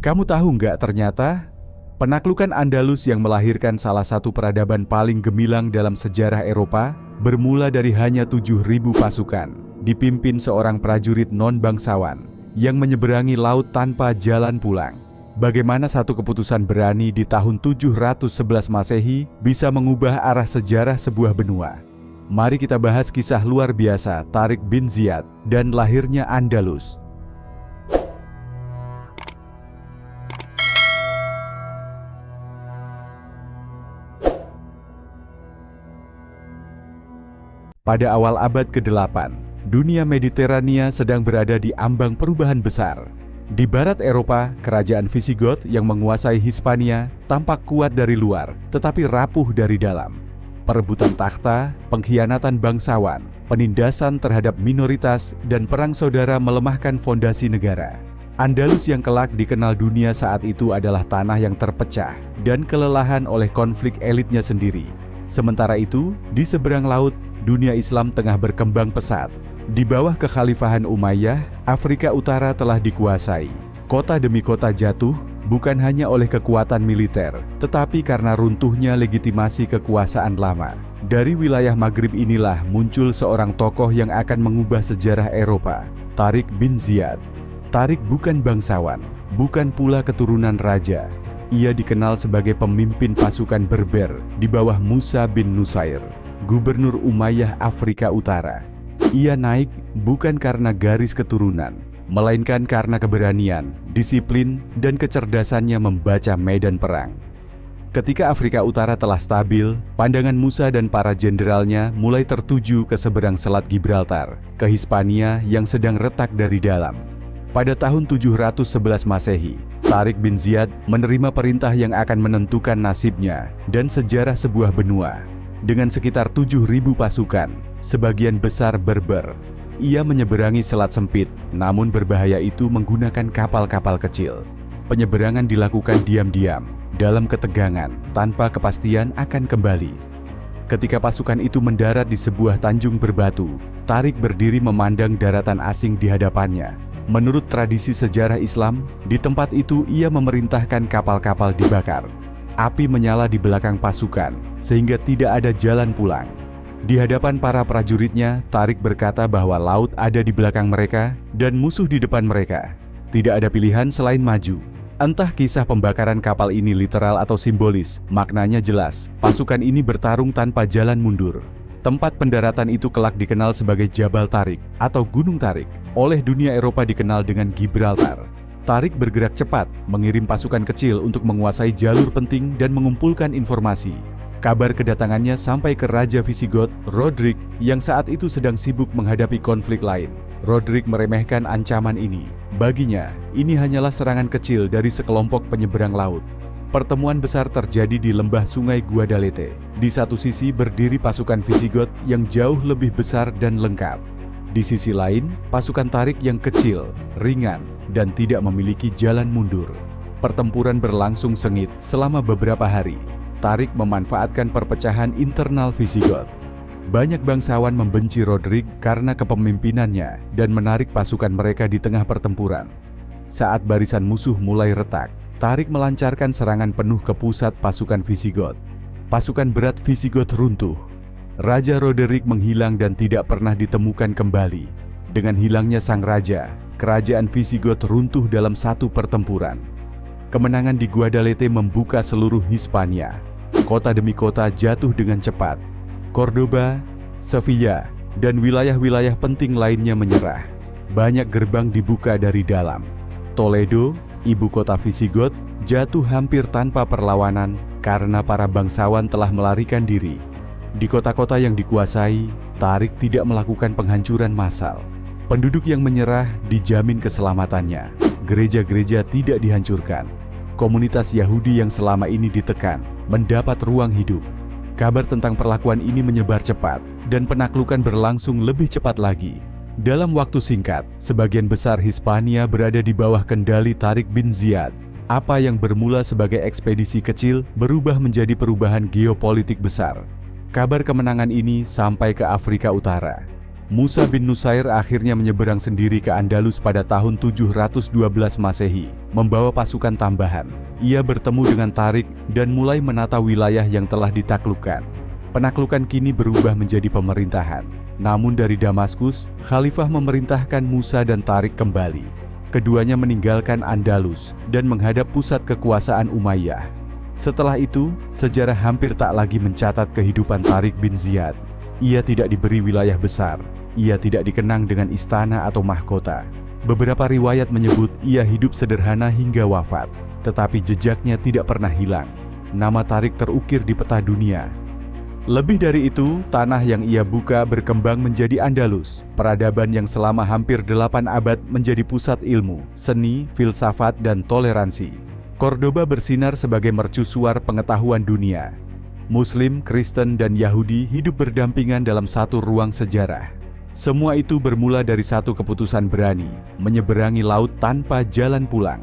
Kamu tahu nggak ternyata penaklukan Andalus yang melahirkan salah satu peradaban paling gemilang dalam sejarah Eropa bermula dari hanya 7.000 pasukan, dipimpin seorang prajurit non-bangsawan yang menyeberangi laut tanpa jalan pulang. Bagaimana satu keputusan berani di tahun 711 Masehi bisa mengubah arah sejarah sebuah benua? Mari kita bahas kisah luar biasa Tariq bin Ziyad dan lahirnya Andalus. Pada awal abad ke-8, dunia Mediterania sedang berada di ambang perubahan besar. Di barat Eropa, kerajaan Visigoth yang menguasai Hispania tampak kuat dari luar, tetapi rapuh dari dalam. Perebutan takhta, pengkhianatan bangsawan, penindasan terhadap minoritas, dan perang saudara melemahkan fondasi negara. Andalus yang kelak dikenal dunia saat itu adalah tanah yang terpecah dan kelelahan oleh konflik elitnya sendiri. Sementara itu, di seberang laut, dunia Islam tengah berkembang pesat. Di bawah kekhalifahan Umayyah, Afrika Utara telah dikuasai. Kota demi kota jatuh, bukan hanya oleh kekuatan militer, tetapi karena runtuhnya legitimasi kekuasaan lama. Dari wilayah Maghrib inilah muncul seorang tokoh yang akan mengubah sejarah Eropa, Tariq bin Ziyad. Tariq bukan bangsawan, bukan pula keturunan raja. Ia dikenal sebagai pemimpin pasukan Berber di bawah Musa bin Nusair, gubernur Umayyah Afrika Utara. Ia naik bukan karena garis keturunan, melainkan karena keberanian, disiplin, dan kecerdasannya membaca medan perang. Ketika Afrika Utara telah stabil, pandangan Musa dan para jenderalnya mulai tertuju ke seberang Selat Gibraltar, ke Hispania yang sedang retak dari dalam. Pada tahun 711 Masehi, Tariq bin Ziyad menerima perintah yang akan menentukan nasibnya dan sejarah sebuah benua. Dengan sekitar 7.000 pasukan, sebagian besar Berber, ia menyeberangi selat sempit, namun berbahaya itu menggunakan kapal-kapal kecil. Penyeberangan dilakukan diam-diam, dalam ketegangan, tanpa kepastian akan kembali. Ketika pasukan itu mendarat di sebuah tanjung berbatu, Tariq berdiri memandang daratan asing di hadapannya. Menurut tradisi sejarah Islam, di tempat itu ia memerintahkan kapal-kapal dibakar. Api menyala di belakang pasukan, sehingga tidak ada jalan pulang. Di hadapan para prajuritnya, Tariq berkata bahwa laut ada di belakang mereka dan musuh di depan mereka. Tidak ada pilihan selain maju. Entah kisah pembakaran kapal ini literal atau simbolis, maknanya jelas. Pasukan ini bertarung tanpa jalan mundur. Tempat pendaratan itu kelak dikenal sebagai Jabal Tariq atau Gunung Tariq. Oleh dunia Eropa dikenal dengan Gibraltar. Tariq bergerak cepat, mengirim pasukan kecil untuk menguasai jalur penting dan mengumpulkan informasi. Kabar kedatangannya sampai ke Raja Visigoth, Rodrik, yang saat itu sedang sibuk menghadapi konflik lain. Rodrik meremehkan ancaman ini. Baginya, ini hanyalah serangan kecil dari sekelompok penyeberang laut. Pertemuan besar terjadi di lembah Sungai Guadalete. Di satu sisi berdiri pasukan Visigoth yang jauh lebih besar dan lengkap. Di sisi lain, pasukan Tariq yang kecil, ringan, dan tidak memiliki jalan mundur. Pertempuran berlangsung sengit selama beberapa hari. Tariq memanfaatkan perpecahan internal Visigoth. Banyak bangsawan membenci Rodrik karena kepemimpinannya dan menarik pasukan mereka di tengah pertempuran. Saat barisan musuh mulai retak, Tariq melancarkan serangan penuh ke pusat pasukan Visigoth. Pasukan berat Visigoth runtuh. Raja Roderick menghilang dan tidak pernah ditemukan kembali. Dengan hilangnya sang raja, kerajaan Visigoth runtuh dalam satu pertempuran. Kemenangan di Guadalete membuka seluruh Hispania. Kota demi kota jatuh dengan cepat. Cordoba, Sevilla, dan wilayah-wilayah penting lainnya menyerah. Banyak gerbang dibuka dari dalam. Toledo, ibu kota Visigoth, jatuh hampir tanpa perlawanan karena para bangsawan telah melarikan diri. Di kota-kota yang dikuasai, Tariq tidak melakukan penghancuran massal. Penduduk yang menyerah dijamin keselamatannya. Gereja-gereja tidak dihancurkan. Komunitas Yahudi yang selama ini ditekan mendapat ruang hidup. Kabar tentang perlakuan ini menyebar cepat dan penaklukan berlangsung lebih cepat lagi. Dalam waktu singkat, sebagian besar Hispania berada di bawah kendali Tariq bin Ziyad. Apa yang bermula sebagai ekspedisi kecil berubah menjadi perubahan geopolitik besar. Kabar kemenangan ini sampai ke Afrika Utara. Musa bin Nusair akhirnya menyeberang sendiri ke Andalus pada tahun 712 Masehi, membawa pasukan tambahan. Ia bertemu dengan Tariq dan mulai menata wilayah yang telah ditaklukkan. Penaklukan kini berubah menjadi pemerintahan. Namun dari Damaskus, Khalifah memerintahkan Musa dan Tariq kembali. Keduanya meninggalkan Andalus dan menghadap pusat kekuasaan Umayyah. Setelah itu, sejarah hampir tak lagi mencatat kehidupan Tariq bin Ziyad. Ia tidak diberi wilayah besar. Ia tidak dikenang dengan istana atau mahkota. Beberapa riwayat menyebut ia hidup sederhana hingga wafat, tetapi jejaknya tidak pernah hilang. Nama Tariq terukir di peta dunia. Lebih dari itu, tanah yang ia buka berkembang menjadi Andalus, peradaban yang selama hampir 8 abad menjadi pusat ilmu, seni, filsafat, dan toleransi. Cordoba bersinar sebagai mercusuar pengetahuan dunia. Muslim, Kristen, dan Yahudi hidup berdampingan dalam satu ruang sejarah. Semua itu bermula dari satu keputusan berani, menyeberangi laut tanpa jalan pulang.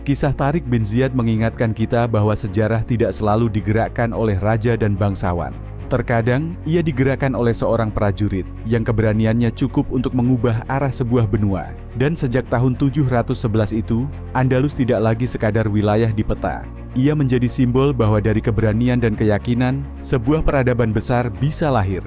Kisah Tariq bin Ziyad mengingatkan kita bahwa sejarah tidak selalu digerakkan oleh raja dan bangsawan. Terkadang, ia digerakkan oleh seorang prajurit yang keberaniannya cukup untuk mengubah arah sebuah benua. Dan sejak tahun 711 itu, Andalus tidak lagi sekadar wilayah di peta. Ia menjadi simbol bahwa dari keberanian dan keyakinan, sebuah peradaban besar bisa lahir.